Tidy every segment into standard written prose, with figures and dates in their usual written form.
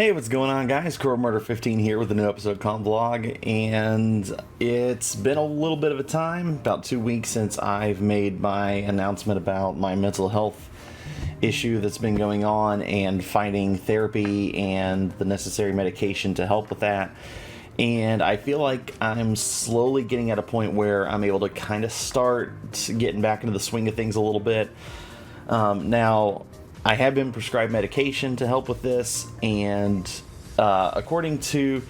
Hey, what's going on, guys? Crow Murder 15 here with a new episode called Vlog, and it's been a little bit of a time, about 2 weeks since I've made my announcement about my mental health issue that's been going on and finding therapy and the necessary medication to help with that. And I feel like I'm slowly getting at a point where I'm able to kind of start getting back into the swing of things a little bit. Now, I have been prescribed medication to help with this, and according to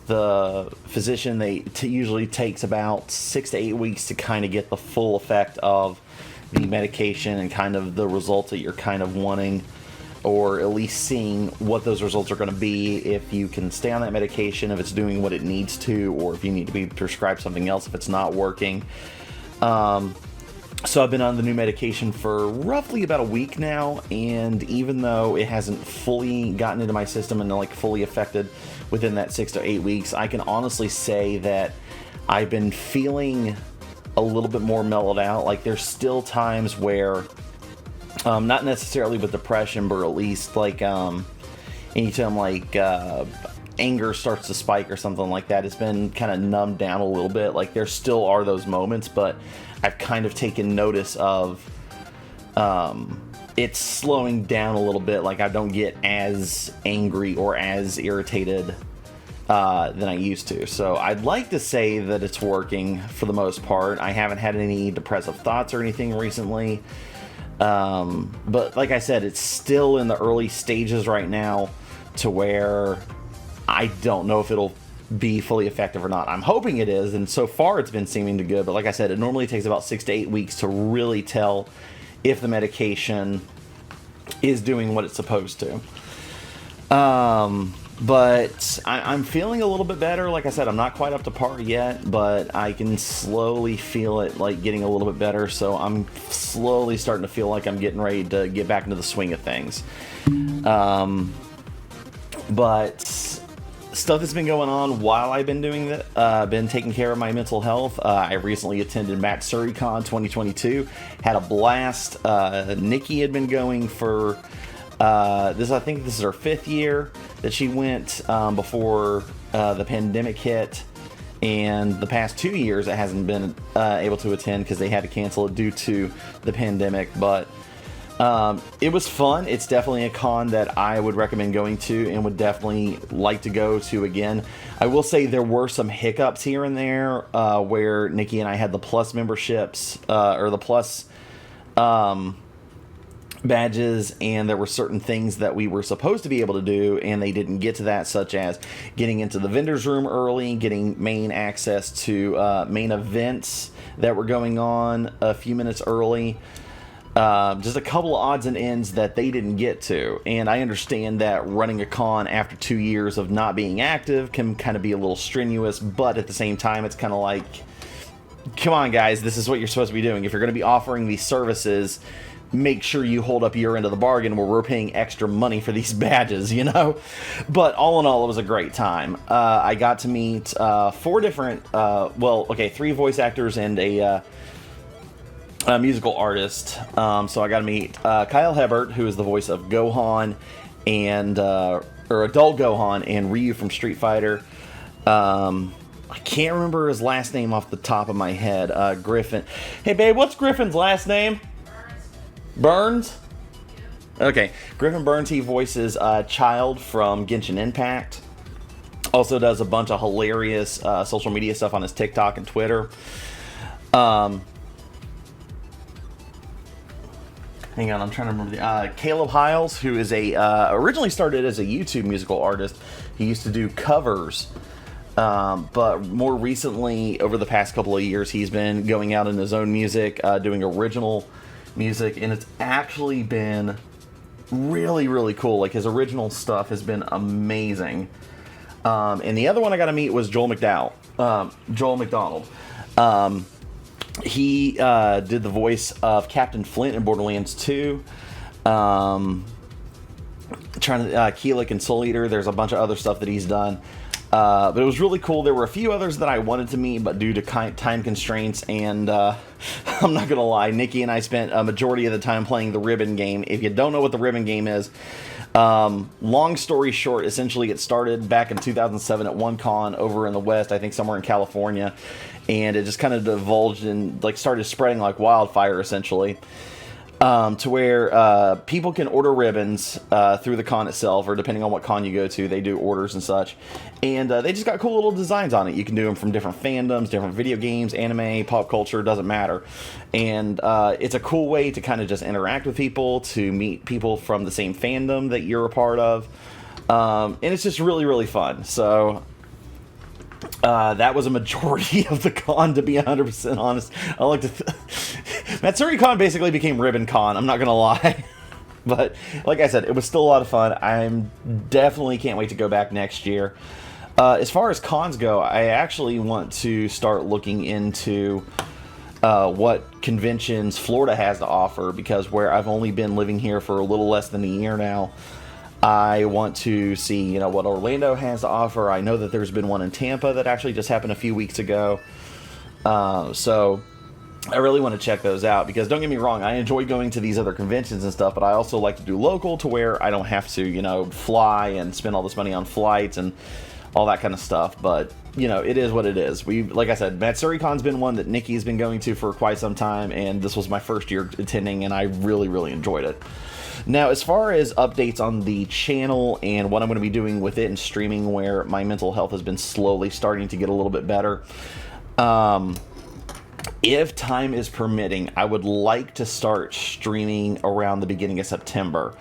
the physician, they usually takes about 6 to 8 weeks to kind of get the full effect of the medication and kind of the results that you're kind of wanting, or at least seeing what those results are going to be, if you can stay on that medication, if it's doing what it needs to, or if you need to be prescribed something else if it's not working. So I've been on the new medication for roughly about a week now, and even though it hasn't fully gotten into my system and like fully affected within that 6 to 8 weeks, I can honestly say that I've been feeling a little bit more mellowed out. Like, there's still times where, not necessarily with depression, but at least like anytime like anger starts to spike or something like that, it's been kind of numbed down a little bit. Like, there still are those moments, but I've kind of taken notice of it's slowing down a little bit. Like, I don't get as angry or as irritated than I used to. So I'd like to say that it's working for the most part. I haven't had any depressive thoughts or anything recently. But like I said, it's still in the early stages right now to where I don't know if it'll be fully effective or not. I'm hoping it is, and so far it's been seeming to good, but like I said, it normally takes about 6 to 8 weeks to really tell if the medication is doing what it's supposed to. But I'm feeling a little bit better. Like I said, I'm not quite up to par yet, but I can slowly feel it like getting a little bit better, so I'm slowly starting to feel like I'm getting ready to get back into the swing of things. But stuff that's been going on while I've been doing that, been taking care of my mental health. I recently attended Matsuricon 2022, had a blast. Nikki had been going for this. I think this is her 5th year that she went before the pandemic hit, and the past 2 years it hasn't been able to attend because they had to cancel it due to the pandemic. But it was fun. It's definitely a con that I would recommend going to and would definitely like to go to again. I will say there were some hiccups here and there where Nikki and I had the plus memberships or the plus badges, and there were certain things that we were supposed to be able to do and they didn't get to that, such as getting into the vendor's room early, getting main access to main events that were going on a few minutes early. Just a couple of odds and ends that they didn't get to. And I understand that running a con after 2 years of not being active can kind of be a little strenuous, but at the same time, it's kind of like, come on, guys, this is what you're supposed to be doing. If you're going to be offering these services, make sure you hold up your end of the bargain where we're paying extra money for these badges, you know? But all in all, it was a great time. I got to meet 4 different, 3 voice actors and a musical artist. So I got to meet Kyle Hebert, who is the voice of Gohan and or adult Gohan and Ryu from Street Fighter. I can't remember his last name off the top of my head. Griffin. Hey babe, what's Griffin's last name? Burns? Okay, Griffin Burns. He voices Child from Genshin Impact. Also does a bunch of hilarious social media stuff on his TikTok and Twitter. Hang on, I'm trying to remember the Caleb Hiles, who is originally started as a YouTube musical artist. He used to do covers, but more recently, over the past couple of years, he's been going out in his own music, doing original music, and it's actually been really, really cool. Like, his original stuff has been amazing. And the other one I got to meet was Joel McDonald. He did the voice of Captain Flint in Borderlands 2. Keelik and Soul Eater. There's a bunch of other stuff that he's done. But it was really cool. There were a few others that I wanted to meet, but due to time constraints and I'm not gonna lie, Nikki and I spent a majority of the time playing the ribbon game. If you don't know what the ribbon game is, long story short, essentially it started back in 2007 at one con over in the West, I think somewhere in California, and it just kind of divulged and like started spreading like wildfire essentially. To where people can order ribbons through the con itself, or depending on what con you go to, they do orders and such. And they just got cool little designs on it. You can do them from different fandoms, different video games, anime, pop culture, doesn't matter. And it's a cool way to kind of just interact with people, to meet people from the same fandom that you're a part of. And it's just really, really fun. So that was a majority of the con, to be 100% honest. I like to... Matsuricon basically became Ribbon Con, I'm not gonna lie. But, like I said, it was still a lot of fun. I'm definitely can't wait to go back next year. As far as cons go, I actually want to start looking into what conventions Florida has to offer, because where I've only been living here for a little less than a year now, I want to see, what Orlando has to offer. I know that there's been one in Tampa that actually just happened a few weeks ago. So I really want to check those out, because don't get me wrong, I enjoy going to these other conventions and stuff, but I also like to do local, to where I don't have to, fly and spend all this money on flights and all that kind of stuff. But, it is what it is. Like I said, Matsuricon's been one that Nikki's been going to for quite some time, and this was my first year attending, and I really, really enjoyed it. Now, as far as updates on the channel and what I'm going to be doing with it and streaming, where my mental health has been slowly starting to get a little bit better, if time is permitting, I would like to start streaming around the beginning of September.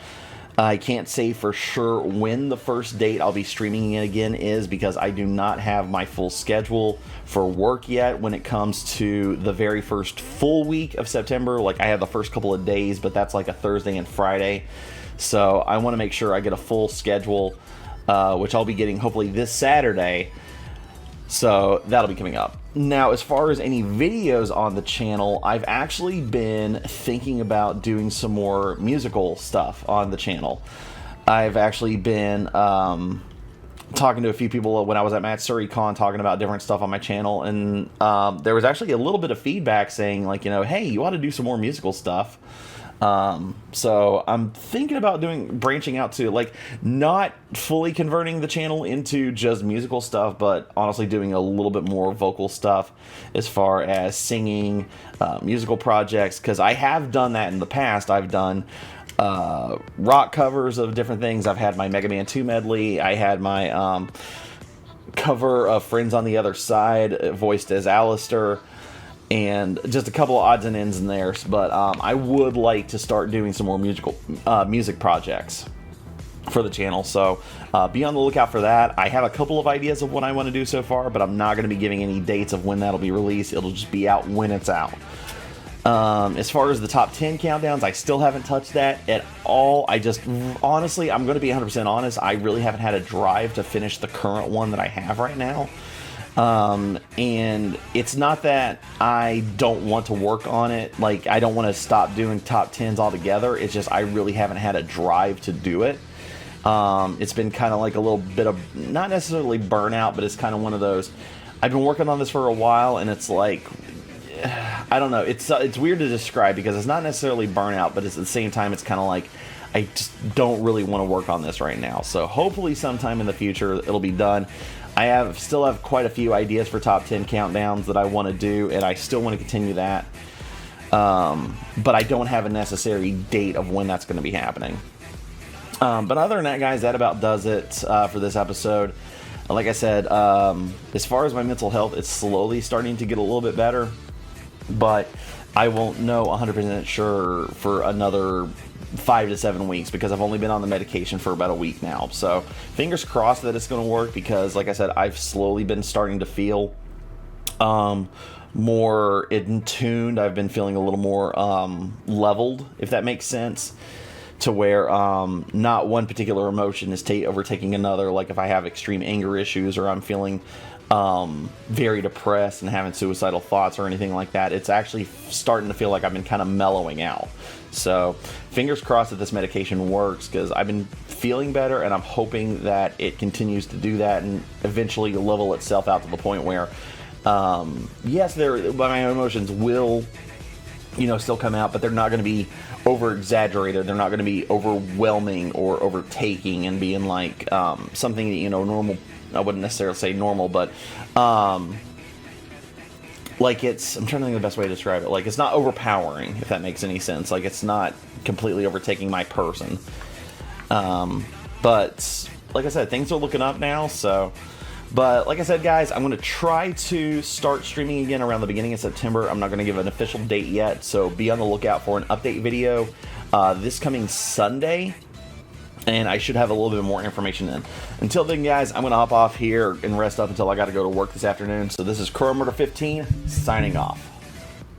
I can't say for sure when the first date I'll be streaming it again is, because I do not have my full schedule for work yet when it comes to the very first full week of September. Like, I have the first couple of days, but that's like a Thursday and Friday. So I want to make sure I get a full schedule, which I'll be getting hopefully this Saturday. So that'll be coming up. Now, as far as any videos on the channel, I've actually been thinking about doing some more musical stuff on the channel. I've actually been talking to a few people when I was at Matsuricon, talking about different stuff on my channel, and there was actually a little bit of feedback saying, like, hey, you ought to do some more musical stuff. So I'm thinking about branching out to, like, not fully converting the channel into just musical stuff, but honestly doing a little bit more vocal stuff as far as singing, musical projects, because I have done that in the past. I've done rock covers of different things. I've had my Mega Man 2 medley. I had my cover of Friends on the Other Side, voiced as Alistair, and just a couple of odds and ends in there. But I would like to start doing some more music projects for the channel, so be on the lookout for that. I have a couple of ideas of what I want to do so far, but I'm not going to be giving any dates of when that'll be released. It'll just be out when it's out. As far as the top 10 countdowns, I still haven't touched that at all. Honestly, I'm going to be 100% honest, I really haven't had a drive to finish the current one that I have right now. And it's not that I don't want to work on it, like, I don't want to stop doing top 10s altogether. It's just I really haven't had a drive to do it. It's been kind of like a little bit of, not necessarily burnout, but it's kind of one of those, I've been working on this for a while, and it's like, I don't know, it's weird to describe, because it's not necessarily burnout, but it's at the same time, it's kind of like, I just don't really want to work on this right now. So hopefully sometime in the future it'll be done. I still have quite a few ideas for top 10 countdowns that I want to do, and I still want to continue that. But I don't have a necessary date of when that's going to be happening. But other than that, guys, that about does it for this episode. Like I said, as far as my mental health, it's slowly starting to get a little bit better, but I won't know 100% sure for another 5 to 7 weeks, because I've only been on the medication for about a week now. So fingers crossed that it's going to work, because like I said, I've slowly been starting to feel more in tuned. I've been feeling a little more leveled, if that makes sense, to where not one particular emotion is overtaking another. Like if I have extreme anger issues, or I'm feeling very depressed and having suicidal thoughts or anything like that. It's actually starting to feel like I've been kind of mellowing out. So fingers crossed that this medication works, because I've been feeling better, and I'm hoping that it continues to do that and eventually level itself out to the point where, yes, my emotions will, still come out, but they're not going to be over exaggerated. They're not going to be overwhelming or overtaking and being like something that, normal. I wouldn't necessarily say normal, but like I'm trying to think of the best way to describe it. Like, it's not overpowering, if that makes any sense. Like, it's not completely overtaking my person. But like I said, things are looking up now. So, but like I said, guys, I'm going to try to start streaming again around the beginning of September. I'm not going to give an official date yet, so be on the lookout for an update video this coming Sunday. And I should have a little bit more information then. Until then, guys, I'm going to hop off here and rest up until I got to go to work this afternoon. So this is Chronometer 15 signing off.